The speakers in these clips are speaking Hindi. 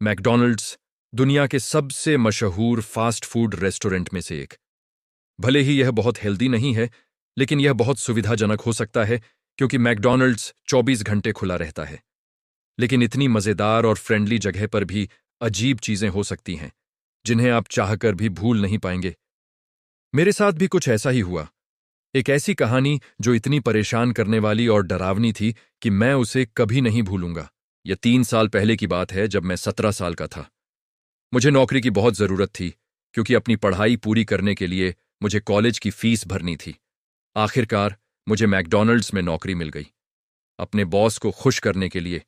मैकडॉनल्ड्स दुनिया के सबसे मशहूर फास्ट फूड रेस्टोरेंट में से एक। भले ही यह बहुत हेल्दी नहीं है, लेकिन यह बहुत सुविधाजनक हो सकता है क्योंकि मैकडॉनल्ड्स 24 घंटे खुला रहता है। लेकिन इतनी मजेदार और फ्रेंडली जगह पर भी अजीब चीजें हो सकती हैं जिन्हें आप चाहकर भी भूल नहीं पाएंगे। मेरे साथ भी कुछ ऐसा ही हुआ। एक ऐसी कहानी जो इतनी परेशान करने वाली और डरावनी थी कि मैं उसे कभी नहीं भूलूंगा। यह 3 साल पहले की बात है, जब मैं 17 साल का था। मुझे नौकरी की बहुत जरूरत थी क्योंकि अपनी पढ़ाई पूरी करने के लिए मुझे कॉलेज की फीस भरनी थी। आखिरकार मुझे मैकडॉनल्ड्स में नौकरी मिल गई। अपने बॉस को खुश करने के लिए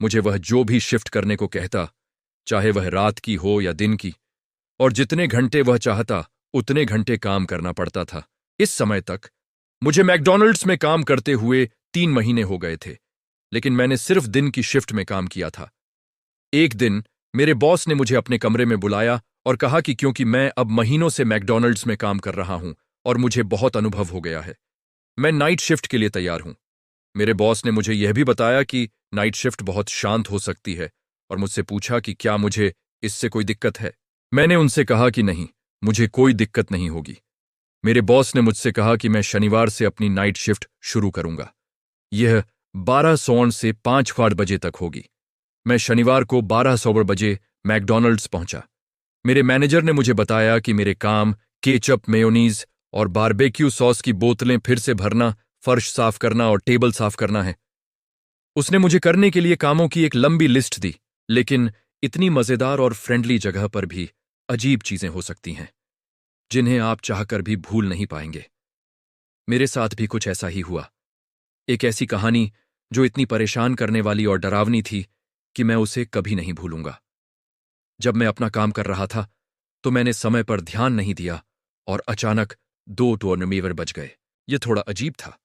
मुझे वह जो भी शिफ्ट करने को कहता, चाहे वह रात की हो या दिन की, और जितने घंटे वह चाहता उतने घंटे काम करना पड़ता था। इस समय तक मुझे मैकडॉनल्ड्स में काम करते हुए 3 महीने हो गए थे, लेकिन मैंने सिर्फ दिन की शिफ्ट में काम किया था। एक दिन मेरे बॉस ने मुझे अपने कमरे में बुलाया और कहा कि क्योंकि मैं अब महीनों से मैकडॉनल्ड्स में काम कर रहा हूं और मुझे बहुत अनुभव हो गया है, मैं नाइट शिफ्ट के लिए तैयार हूं। मेरे बॉस ने मुझे यह भी बताया कि नाइट शिफ्ट बहुत शांत हो सकती है और मुझसे पूछा कि क्या मुझे इससे कोई दिक्कत है। मैंने उनसे कहा कि नहीं, मुझे कोई दिक्कत नहीं होगी। मेरे बॉस ने मुझसे कहा कि मैं शनिवार से अपनी नाइट शिफ्ट शुरू करूंगा। यह 12 सौर से 5 बजे तक होगी। मैं शनिवार को 12 बजे मैकडॉनल्ड्स पहुंचा। मेरे मैनेजर ने मुझे बताया कि मेरे काम केचप, मेयोनीज और बारबेक्यू सॉस की बोतलें फिर से भरना, फर्श साफ करना और टेबल साफ करना है। उसने मुझे करने के लिए कामों की एक लंबी लिस्ट दी, लेकिन इतनी मजेदार और फ्रेंडली जगह पर भी अजीब चीजें हो सकती हैं जिन्हें आप चाहकर भी भूल नहीं पाएंगे। मेरे साथ भी कुछ ऐसा ही हुआ। एक ऐसी कहानी जो इतनी परेशान करने वाली और डरावनी थी कि मैं उसे कभी नहीं भूलूंगा। जब मैं अपना काम कर रहा था तो मैंने समय पर ध्यान नहीं दिया और अचानक 2 बज गए। यह थोड़ा अजीब था।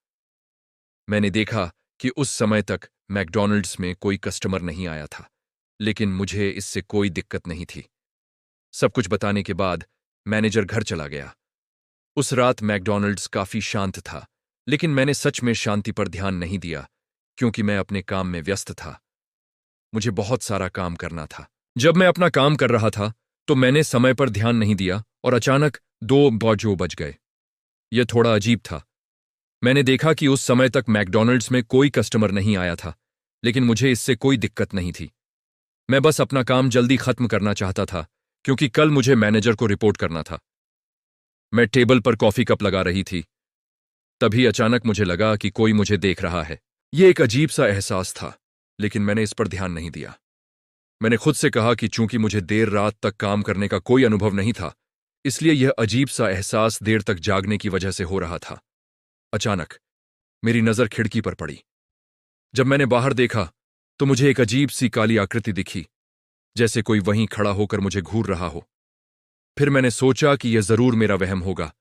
मैंने देखा कि उस समय तक मैकडॉनल्ड्स में कोई कस्टमर नहीं आया था, लेकिन मुझे इससे कोई दिक्कत नहीं थी। सब कुछ बताने के बाद मैनेजर घर चला गया। उस रात मैकडॉनल्ड्स काफी शांत था, लेकिन मैंने सच में शांति पर ध्यान नहीं दिया क्योंकि मैं अपने काम में व्यस्त था। मुझे बहुत सारा काम करना था। जब मैं अपना काम कर रहा था तो मैंने समय पर ध्यान नहीं दिया और अचानक 2 बज गए। यह थोड़ा अजीब था। मैंने देखा कि उस समय तक मैकडॉनल्ड्स में कोई कस्टमर नहीं आया था, लेकिन मुझे इससे कोई दिक्कत नहीं थी। मैं बस अपना काम जल्दी खत्म करना चाहता था क्योंकि कल मुझे मैनेजर को रिपोर्ट करना था। मैं टेबल पर कॉफी कप लगा रही थी, तभी अचानक मुझे लगा कि कोई मुझे देख रहा है। यह एक अजीब सा एहसास था, लेकिन मैंने इस पर ध्यान नहीं दिया। मैंने खुद से कहा कि चूंकि मुझे देर रात तक काम करने का कोई अनुभव नहीं था, इसलिए यह अजीब सा एहसास देर तक जागने की वजह से हो रहा था। अचानक मेरी नजर खिड़की पर पड़ी। जब मैंने बाहर देखा तो मुझे एक अजीब सी काली आकृति दिखी, जैसे कोई वहीं खड़ा होकर मुझे घूर रहा हो। फिर मैंने सोचा कि यह जरूर मेरा वहम होगा।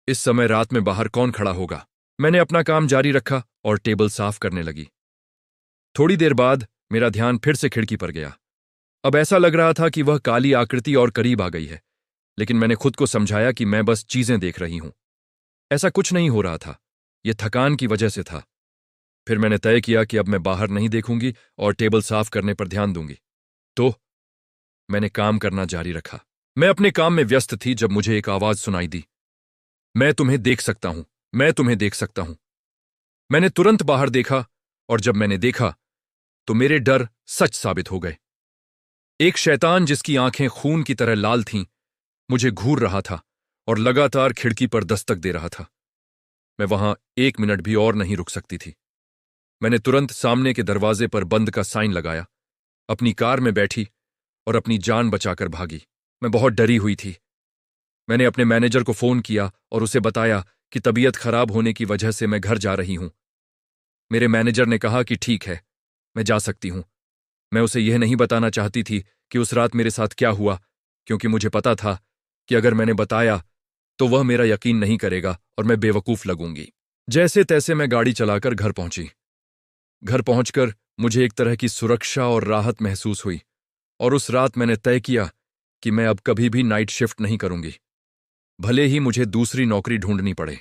इस समय रात में बाहर कौन खड़ा होगा। मैंने अपना काम जारी रखा और टेबल साफ करने लगी। थोड़ी देर बाद मेरा ध्यान फिर से खिड़की पर गया। अब ऐसा लग रहा था कि वह काली आकृति और करीब आ गई है, लेकिन मैंने खुद को समझाया कि मैं बस चीजें देख रही हूं। ऐसा कुछ नहीं हो रहा था, यह थकान की वजह से था। फिर मैंने तय किया कि अब मैं बाहर नहीं देखूंगी और टेबल साफ करने पर ध्यान दूंगी। तो मैंने काम करना जारी रखा। मैं अपने काम में व्यस्त थी जब मुझे एक आवाज सुनाई दी, मैं तुम्हें देख सकता हूं, मैं तुम्हें देख सकता हूं। मैंने तुरंत बाहर देखा और जब मैंने देखा तो मेरे डर सच साबित हो गए। एक शैतान जिसकी आंखें खून की तरह लाल थीं मुझे घूर रहा था और लगातार खिड़की पर दस्तक दे रहा था। मैं वहां 1 मिनट भी और नहीं रुक सकती थी। मैंने तुरंत सामने के दरवाजे पर बंद का साइन लगाया, अपनी कार में बैठी और अपनी जान बचाकर भागी। मैं बहुत डरी हुई थी। मैंने अपने मैनेजर को फोन किया और उसे बताया कि तबीयत खराब होने की वजह से मैं घर जा रही हूं। मेरे मैनेजर ने कहा कि ठीक है, मैं जा सकती हूं। मैं उसे यह नहीं बताना चाहती थी कि उस रात मेरे साथ क्या हुआ, क्योंकि मुझे पता था कि अगर मैंने बताया तो वह मेरा यकीन नहीं करेगा और मैं बेवकूफ लगूंगी। जैसे तैसे मैं गाड़ी चलाकर घर पहुंची। घर पहुंचकर मुझे एक तरह की सुरक्षा और राहत महसूस हुई और उस रात मैंने तय किया कि मैं अब कभी भी नाइट शिफ्ट नहीं करूंगी, भले ही मुझे दूसरी नौकरी ढूंढनी पड़े।